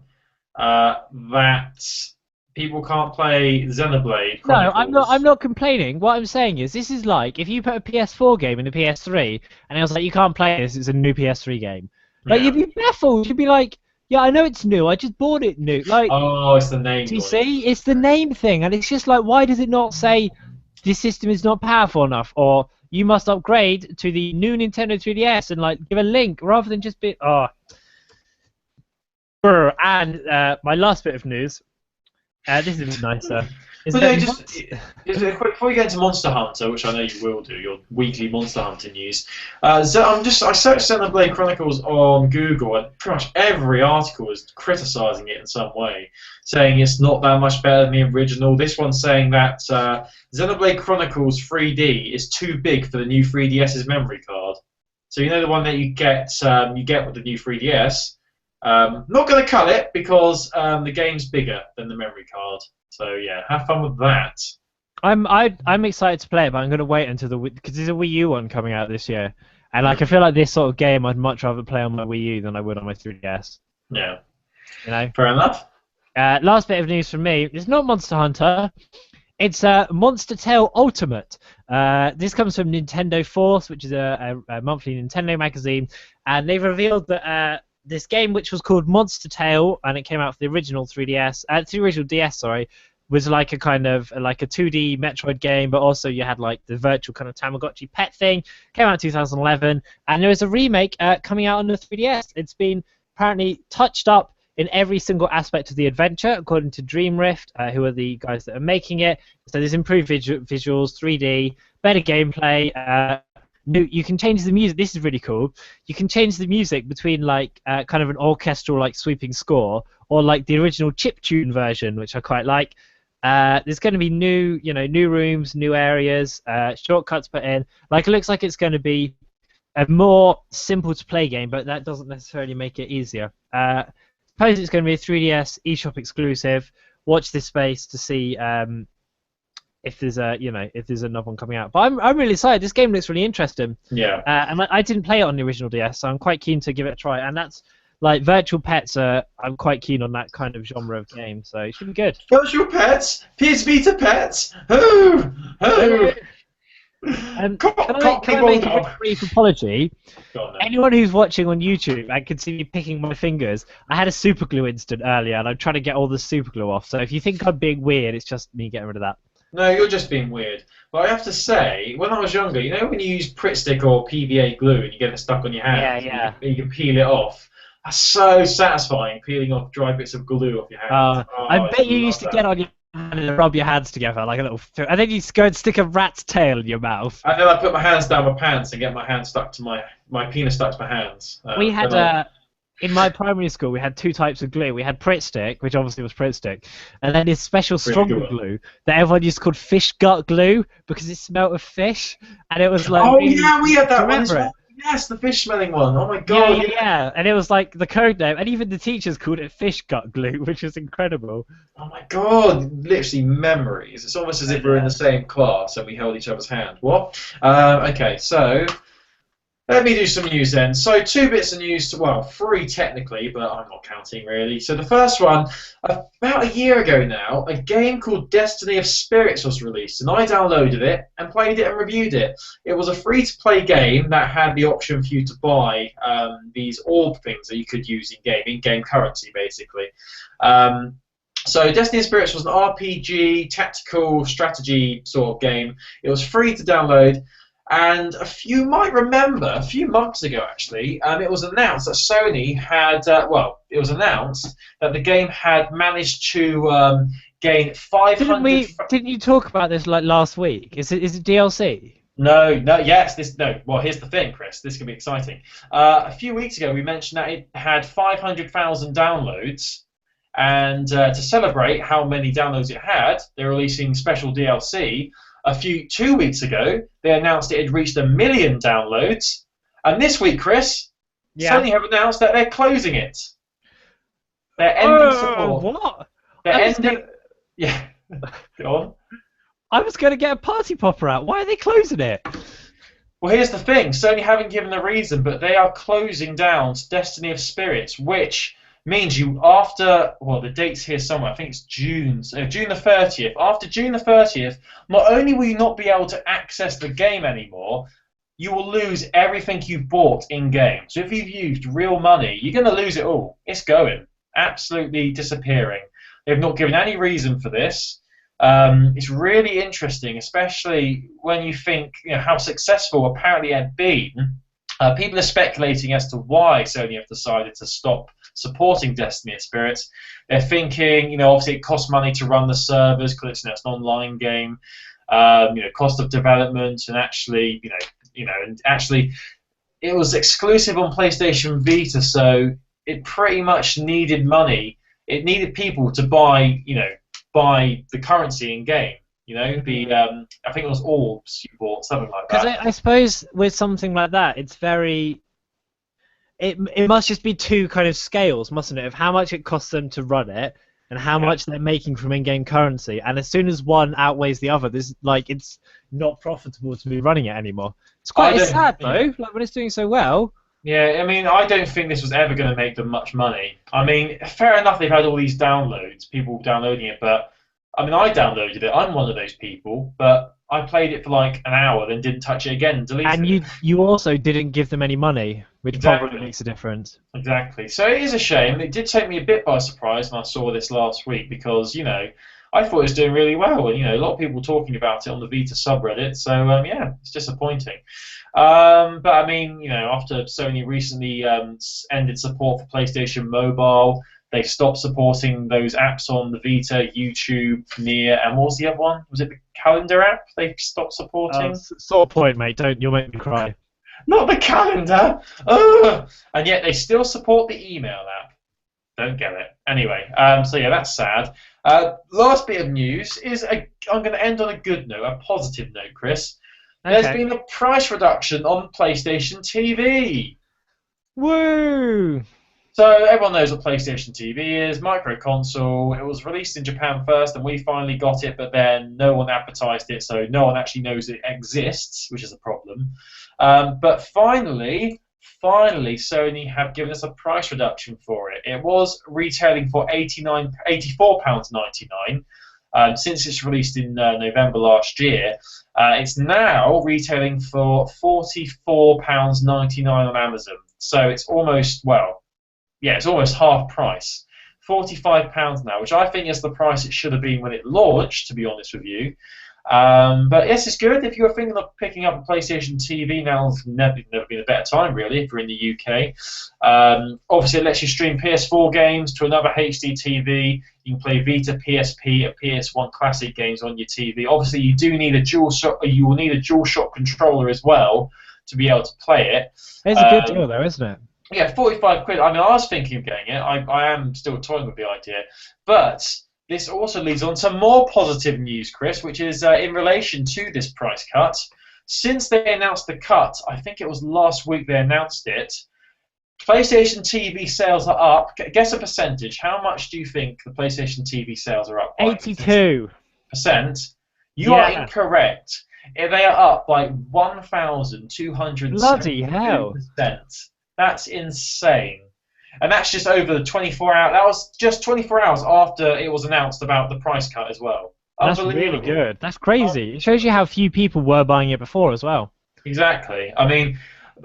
that people can't play Xenoblade Chronicles. No, I'm not complaining. What I'm saying is, this is like, if you put a PS4 game in a PS3, and it was like, you can't play this, it's a new PS3 game. Like, Yeah. you'd be baffled. You'd be like, yeah, I know it's new. I just bought it new. Like, Oh, it's the name. do you see? It's the name thing, and it's just like, why does it not say this system is not powerful enough, or you must upgrade to the new Nintendo 3DS and like give a link rather than just be And my last bit of news. This is a bit nicer. But no, quick, before we get into Monster Hunter, which I know you will do, your weekly Monster Hunter news. I searched Xenoblade Chronicles on Google, and pretty much every article is criticising it in some way, saying it's not that much better than the original. This one's saying that Xenoblade Chronicles 3D is too big for the new 3DS's memory card. So you know the one that you get with the new 3DS. Not going to cut it because the game's bigger than the memory card. So yeah, have fun with that. I'm excited to play it, but I'm going to wait until because there's a Wii U one coming out this year, and like I feel like this sort of game I'd much rather play on my Wii U than I would on my 3DS. Yeah. You know. Fair enough. Last bit of news from me. It's not Monster Hunter. It's Monster Tale Ultimate. This comes from Nintendo Force, which is a monthly Nintendo magazine, and they've revealed that this game, which was called Monster Tale, and it came out for the original 3DS, the original DS, sorry, was like a kind of like a 2D Metroid game, but also you had like the virtual kind of Tamagotchi pet thing. Came out in 2011, and there is a remake coming out on the 3DS. It's been apparently touched up in every single aspect of the adventure, according to Dream Rift, who are the guys that are making it. So there's improved visuals, 3D, better gameplay. You can change the music. This is really cool. You can change the music between like kind of an orchestral like sweeping score or like the original chiptune version, which I quite like. There's going to be new rooms, new areas, shortcuts put in. Like it looks like it's going to be a more simple to play game, but that doesn't necessarily make it easier. Suppose it's going to be a 3DS eShop exclusive. Watch this space to see if there's another one coming out. But I'm really excited. This game looks really interesting. Yeah. And I didn't play it on the original DS, so I'm quite keen to give it a try. And that's like virtual pets. I'm quite keen on that kind of genre of game, so it should be good. Virtual pets, PS Vita pets. Who? Can I make a very brief apology? Anyone who's watching on YouTube and can see me picking my fingers, I had a super glue incident earlier, and I'm trying to get all the super glue off. So if you think I'm being weird, it's just me getting rid of that. No, you're just being weird. But I have to say, when I was younger, you know when you use Pritt Stick or PVA glue and you get it stuck on your hand, Yeah. you can peel it off. That's so satisfying, peeling off dry bits of glue off your hand. I bet you used to get on your hand and rub your hands together like a little, and then you go and stick a rat's tail in your mouth. And then I put my hands down my pants and get my hand stuck to my penis stuck to my hands. We had in my primary school, we had two types of glue. We had Pritt Stick, which obviously was Pritt Stick, and then this special stronger glue that everyone used called fish gut glue because it smelled of fish, and it was like. Oh yeah, we had that one as well. well. Yes, the fish smelling one. Oh my god. Yeah, and it was like the code name, and even the teachers called it fish gut glue, which was incredible. Oh my god, literally memories. It's almost as if we're in the same class and we held each other's hand. What? Okay, so let me do some news then. So 2 bits of news, well, 3 technically, but I'm not counting really. So the first one, about a year ago now, a game called Destiny of Spirits was released, and I downloaded it and played it and reviewed it. It was a free-to-play game that had the option for you to buy these orb things that you could use in-game currency, basically. So Destiny of Spirits was an RPG, tactical strategy sort of game. It was free to download. And you might remember, a few months ago actually, it was announced that Sony had, it was announced that the game had managed to gain 500... Didn't you talk about this like last week? Is it DLC? No, well, here's the thing, Chris, this could be exciting. A few weeks ago we mentioned that it had 500,000 downloads, and to celebrate how many downloads it had, they're releasing special DLC. 2 weeks ago, they announced it had reached 1 million downloads, and this week, Chris, Sony have announced that they're closing it. They're ending support. What? They're ending. Yeah. Go on. I was going to get a party popper out. Why are they closing it? Well, here's the thing. Sony haven't given a reason, but they are closing down Destiny of Spirits, which means the date's here somewhere, I think it's June the 30th. After June the 30th, not only will you not be able to access the game anymore, you will lose everything you've bought in-game. So if you've used real money, you're going to lose it all. It's going. Absolutely disappearing. They've not given any reason for this. It's really interesting, especially when you think how successful apparently it had been. People are speculating as to why Sony have decided to stop supporting Destiny of Spirits. They're thinking, obviously it costs money to run the servers because it's an online game. Cost of development, and actually, it was exclusive on PlayStation Vita, so it pretty much needed money. It needed people to buy the currency in game. I think it was orbs you bought, something like that. Because I suppose with something like that, it's very. It must just be two kind of scales, mustn't it, of how much it costs them to run it and how much they're making from in-game currency. And as soon as one outweighs the other, it's not profitable to be running it anymore. It's quite sad though, like when it's doing so well. Yeah, I mean, I don't think this was ever going to make them much money. I mean, fair enough, they've had all these downloads, people downloading it, but I mean, I downloaded it. I'm one of those people, but I played it for like an hour, then didn't touch it again and deleted it. And you also didn't give them any money, which probably makes a difference. Exactly. So it is a shame. It did take me a bit by surprise when I saw this last week because, I thought it was doing really well. And, a lot of people talking about it on the Vita subreddit. So, it's disappointing. But, I mean, after Sony recently ended support for PlayStation Mobile, they stopped supporting those apps on the Vita, YouTube, Near, and what was the other one? Was it the calendar app they stopped supporting? Sore point, mate. You'll make me cry. Not the calendar! Ugh! And yet they still support the email app. Don't get it. Anyway, that's sad. Last bit of news is, I'm going to end on a good note, a positive note, Chris. There's Okay. been a price reduction on PlayStation TV. Woo! So everyone knows what PlayStation TV is, micro console. It was released in Japan first, and we finally got it, but then no one advertised it, so no one actually knows it exists, which is a problem. But finally, Sony have given us a price reduction for it. It was retailing for £84.99. Since it's released in November last year, it's now retailing for £44.99 on Amazon. So it's almost, well, yeah, it's almost half price. £45 now, which I think is the price it should have been when it launched, to be honest with you. But yes, it's good. If you're thinking of picking up a PlayStation TV now, it's never been a better time, really, if you're in the UK. Obviously, it lets you stream PS4 games to another HD TV. You can play Vita, PSP, and PS1 classic games on your TV. Obviously, you do need a you will need a DualShock controller as well to be able to play it. It's a good deal, though, isn't it? Yeah, 45 quid. I mean, I was thinking of getting it. I am still toying with the idea. But this also leads on to more positive news, Chris, which is in relation to this price cut. Since they announced the cut, I think it was last week they announced it, PlayStation TV sales are up. Guess a percentage. How much do you think the PlayStation TV sales are up by? 82%. You are incorrect. They are up by 1,272%. Bloody hell. That's insane. And that's just over the 24 hours. That was just 24 hours after it was announced about the price cut as well. That's really good. That's crazy. It shows you how few people were buying it before as well. Exactly. I mean,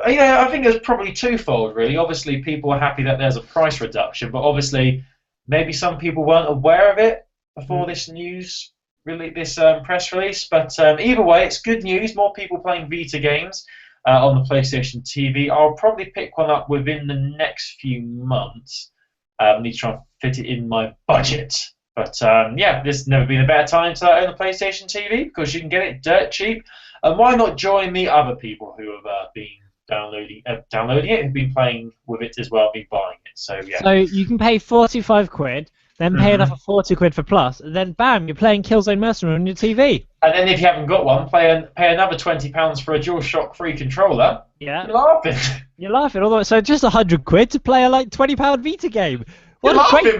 I think there's probably twofold, really. Obviously, people are happy that there's a price reduction, but obviously, maybe some people weren't aware of it before this news, really, this press release. But either way, it's good news. More people playing Vita games on the PlayStation TV. I'll probably pick one up within the next few months. I need to try and fit it in my budget. But yeah, there's never been a better time to own a PlayStation TV because you can get it dirt cheap. And why not join the other people who have been downloading it, who've been playing with it as well, been buying it. So yeah. So you can pay 45 quid, then pay another 40 quid for Plus, and then bam, you're playing Killzone Mercenary on your TV. And then if you haven't got one, pay another £20 for a DualShock free controller. Yeah. You're laughing. You're laughing. Although, so just 100 quid to play a like £20 Vita game. What a day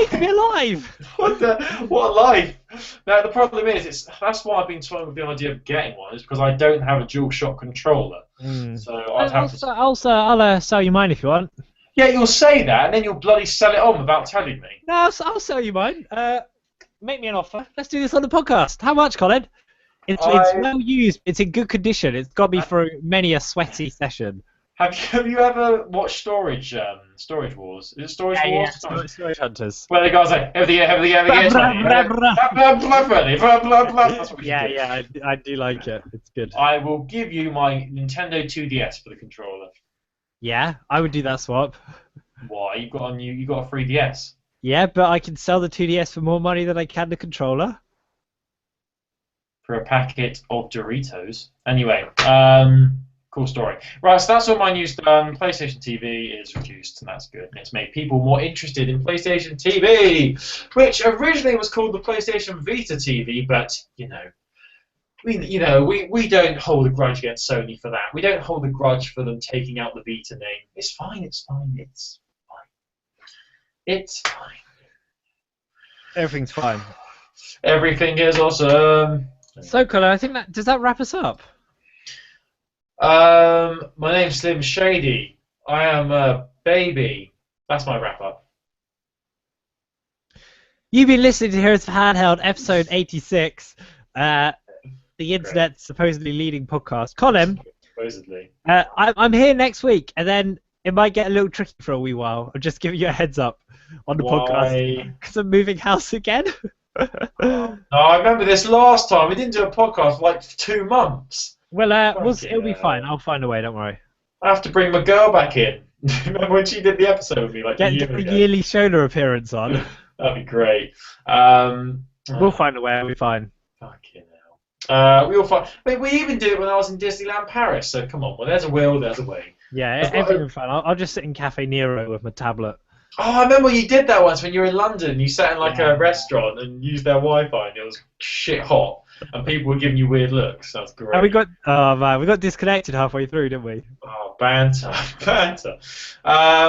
to be alive! What a life! Now the problem is, that's why I've been toying with the idea of getting one. Is because I don't have a DualShock controller, so I'll sell you mine if you want. Yeah, you'll say that, and then you'll bloody sell it on without telling me. No, I'll sell you mine. Make me an offer. Let's do this on the podcast. How much, Colin? It's well used. It's in good condition. It's got me through many a sweaty session. Have you ever watched Storage Wars? Is it Storage Wars? Yeah, Storage Hunters. Where the guys like everything. Yeah, I do like it. It's good. I will give you my Nintendo 2DS for the controller. Yeah, I would do that swap. Why? You got a 3DS. Yeah, but I can sell the 2DS for more money than I can the controller. For a packet of Doritos. Anyway, cool story. Right, so that's all my news done. PlayStation TV is reduced, and that's good. And it's made people more interested in PlayStation TV, which originally was called the PlayStation Vita TV, but, we don't hold a grudge against Sony for that. We don't hold a grudge for them taking out the Vita name. It's fine. Everything's fine. Everything is awesome. So, Colin, I think does that wrap us up? My name's Slim Shady. I am a baby. That's my wrap up. You've been listening to Heroes of Handheld, episode 86. The internet's supposedly leading podcast. Colin, supposedly. I'm here next week, and then it might get a little tricky for a wee while. I'm just giving you a heads up on the podcast because I'm moving house again. No, I remember this last time. We didn't do a podcast for like 2 months. Well, it'll be fine. I'll find a way. Don't worry. I have to bring my girl back in. Remember when she did the episode with me like a year ago? Get the yearly Shona appearance on. That'd be great. We'll find a way. It'll be fine. Fucking hell. We'll find. But we even did it when I was in Disneyland Paris. So come on. Well, there's a will. There's a way. Yeah, everything's fine. I'll just sit in Cafe Nero with my tablet. Oh, I remember you did that once when you were in London. You sat in like a restaurant and used their Wi-Fi, and it was shit hot. and people were giving you weird looks. That's And we great. got oh man, we got disconnected halfway through, didn't we? Oh, banter, banter.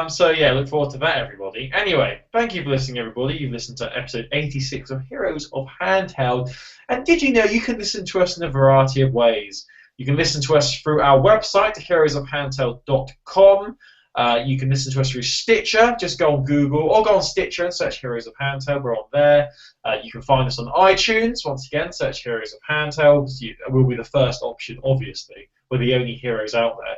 So yeah, look forward to that, everybody. Anyway, thank you for listening, everybody. You've listened to episode 86 of Heroes of Handheld. And did you know you can listen to us in a variety of ways? You can listen to us through our website, heroesofhandheld.com. You can listen to us through Stitcher. Just go on Google or go on Stitcher and search Heroes of Handheld. We're on there. You can find us on iTunes. Once again, search Heroes of Handheld. We'll be the first option, obviously. We're the only heroes out there.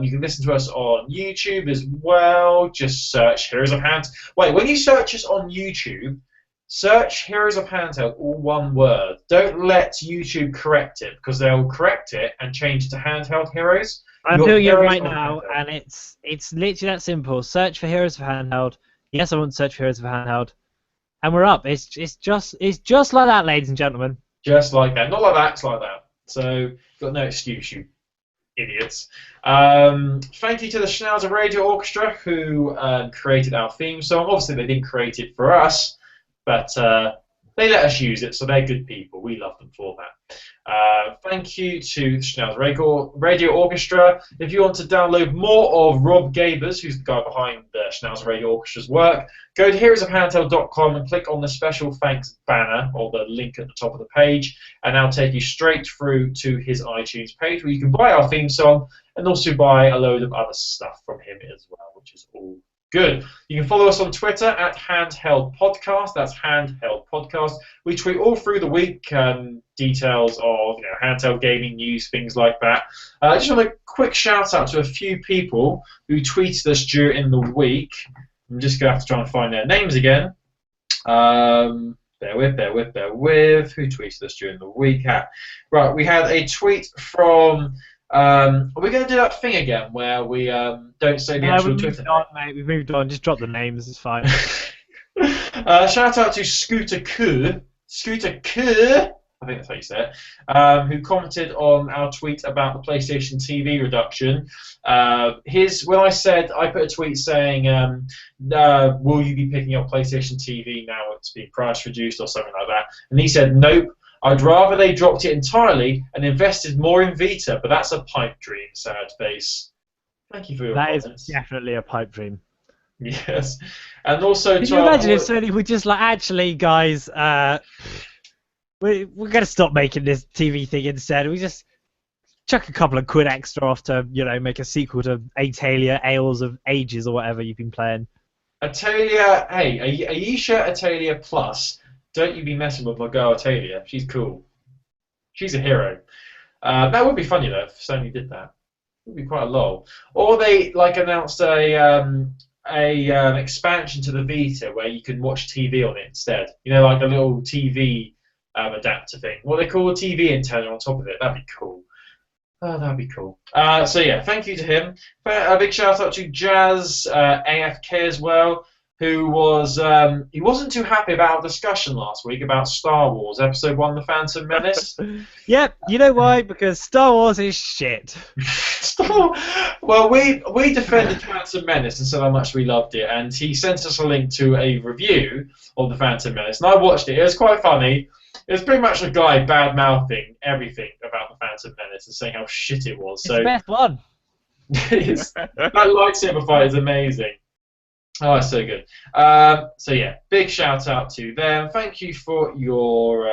You can listen to us on YouTube as well. Just search Heroes of Handheld. Wait, when you search us on YouTube, search Heroes of Handheld, all one word. Don't let YouTube correct it, because they'll correct it and change it to Handheld Heroes. I'm doing it right now, and it's literally that simple. Search for Heroes of Handheld. Yes, I want to search for Heroes of Handheld, and we're up. It's just like that, ladies and gentlemen. Just like that. Not like that. It's like that. So you've got no excuse, you idiots. Thank you to the Schnauzer Radio Orchestra who created our theme song. Obviously, they didn't create it for us, but they let us use it, so they're good people. We love them for that. Thank you to the Schnauzer Radio Orchestra. If you want to download more of Rob Gabers, who's the guy behind the Schnauzer Radio Orchestra's work, go to heroesofhandheld.com and click on the special thanks banner, or the link at the top of the page, and that'll take you straight through to his iTunes page, where you can buy our theme song and also buy a load of other stuff from him as well, which is all good. You can follow us on Twitter at Handheld Podcast. That's Handheld Podcast. We tweet all through the week details of handheld gaming news, things like that. I just want a quick shout out to a few people who tweeted us during the week. I'm just going to have to try and find their names again. Bear with. Who tweeted us during the week? Right, we had a tweet from... are we going to do that thing again where we don't say the actual Twitter name? Mate, we've moved on. Just drop the names. It's fine. Shout out to Scooter Kerr, I think that's how you say it, who commented on our tweet about the PlayStation TV reduction. When I put a tweet saying, will you be picking up PlayStation TV now it's been price reduced or something like that? And he said, nope. I'd rather they dropped it entirely and invested more in Vita, but that's a pipe dream, sad face. Thank you for your comments. That is definitely a pipe dream. Yes. And also... Can you imagine if Sony were just like, actually, guys, we're going to stop making this TV thing instead. We just chuck a couple of quid extra off to, make a sequel to Atalia, Ales of Ages or whatever you've been playing. Atalia, hey, Ayesha Atalia Plus... Don't you be messing with my girl Atalia. She's cool. She's a hero. That would be funny though if Sony did that. It would be quite a lol. Or they announced a expansion to the Vita where you can watch TV on it instead. Like a little TV adapter thing. What they call a TV antenna on top of it. That'd be cool. Oh, that'd be cool. So yeah, thank you to him. A big shout out to Jazz AFK as well, who was he wasn't too happy about our discussion last week about Star Wars Episode 1, The Phantom Menace. Yep, you know why? Because Star Wars is shit. Well, we defended Phantom Menace and said how much we loved it, and he sent us a link to a review of The Phantom Menace, and I watched it. It was quite funny. It was pretty much a guy bad-mouthing everything about The Phantom Menace and saying how shit it was. It's the best one. That lightsaber fight is amazing. Oh, it's so good. So yeah, big shout out to them. Thank you for your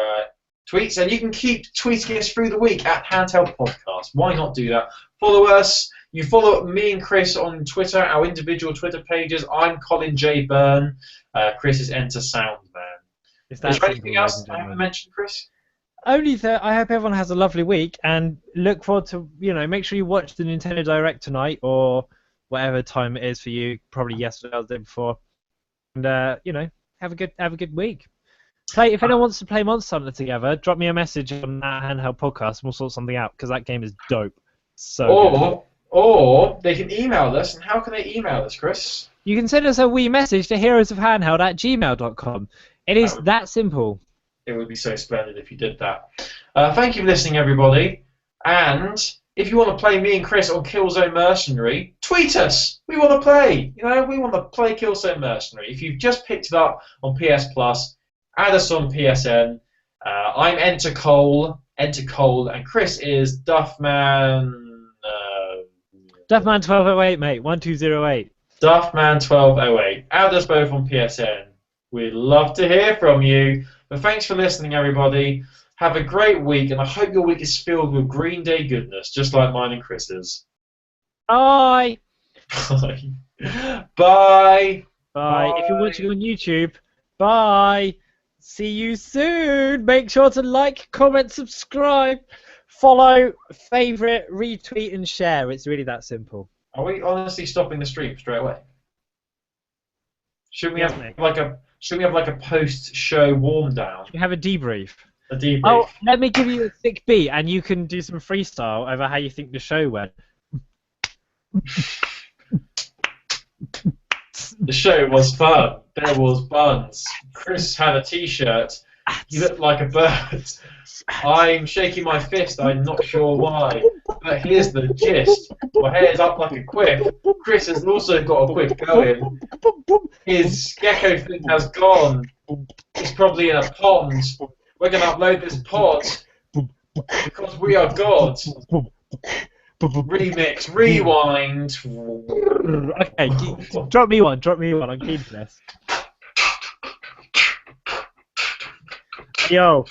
tweets, and you can keep tweeting us through the week at Handheld Podcast. Why not do that? Follow us. You follow me and Chris on Twitter, our individual Twitter pages. I'm Colin J. Byrne. Chris is Enter Soundman. Is there anything else I haven't mentioned, Chris? Only that I hope everyone has a lovely week, and look forward to make sure you watch the Nintendo Direct tonight or whatever time it is for you, probably yesterday or the day before, and have a good week. If anyone wants to play Monster Hunter together, drop me a message on that Handheld Podcast, and we'll sort something out because that game is dope. Or they can email us, and how can they email us, Chris? You can send us a wee message to heroesofhandheld@gmail.com. It is that simple. It would be so splendid if you did that. Thank you for listening, everybody, and if you want to play me and Chris on Killzone Mercenary, tweet us. We want to play. We want to play Killzone Mercenary. If you've just picked it up on PS Plus, add us on PSN. I'm Enter Cole, and Chris is Duffman. Duffman 1208, mate. 1208. Duffman1208. Add us both on PSN. We'd love to hear from you. But thanks for listening, everybody. Have a great week, and I hope your week is filled with Green Day goodness, just like mine and Chris's. Bye. Bye. Bye. Bye. If you're watching on YouTube, bye. See you soon. Make sure to like, comment, subscribe, follow, favorite, retweet, and share. It's really that simple. Are we honestly stopping the stream straight away? Shouldn't we Yes, have mate. like a post-show warm down? We have a debrief. A debrief. Oh, let me give you a sick beat, and you can do some freestyle over how you think the show went. The show was fun. There was buns. Chris had a T-shirt. He looked like a bird. I'm shaking my fist. I'm not sure why. But here's the gist. My hair's up like a quiff. Chris has also got a quiff going. His gecko thing has gone. He's probably in a pond. We're going to upload this pod because we are God. Remix, rewind. Okay, drop me one. I'm keen for this. Yo,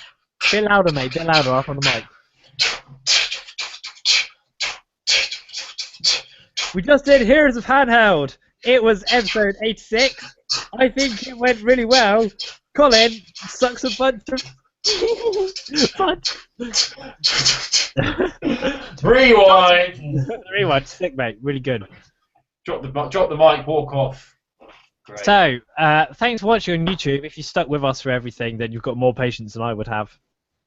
bit louder, mate. Bit louder up on the mic. We just did Heroes of Handheld. It was episode 86. I think it went really well. Colin sucks a bunch of... Rewind. Rewind, sick, mate. Really good. Drop the mic, walk off. Great. So, thanks for watching on YouTube. If you stuck with us for everything, then you've got more patience than I would have.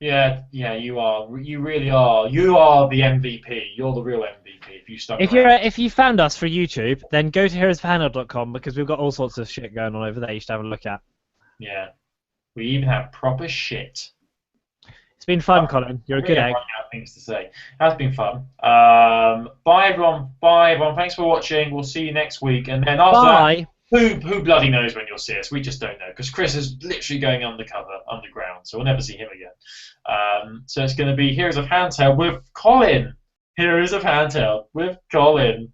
Yeah, you are. You really are. You are the MVP. You're the real MVP if you stuck around. If you found us for YouTube, then go to heroesforhandheld.com because we've got all sorts of shit going on over there you should have a look at. Yeah. We even have proper shit. It's been fun, Colin. You're a good egg. Running out of things to say. It has been fun. Bye everyone. Bye everyone. Thanks for watching. We'll see you next week. And then after Bye. that, who bloody knows when you'll see us? We just don't know because Chris is literally going underground, so we'll never see him again. So it's going to be Heroes of Handheld with Colin. Heroes of Handheld with Colin.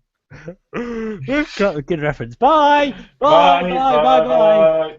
We've got a good reference. Bye. Bye.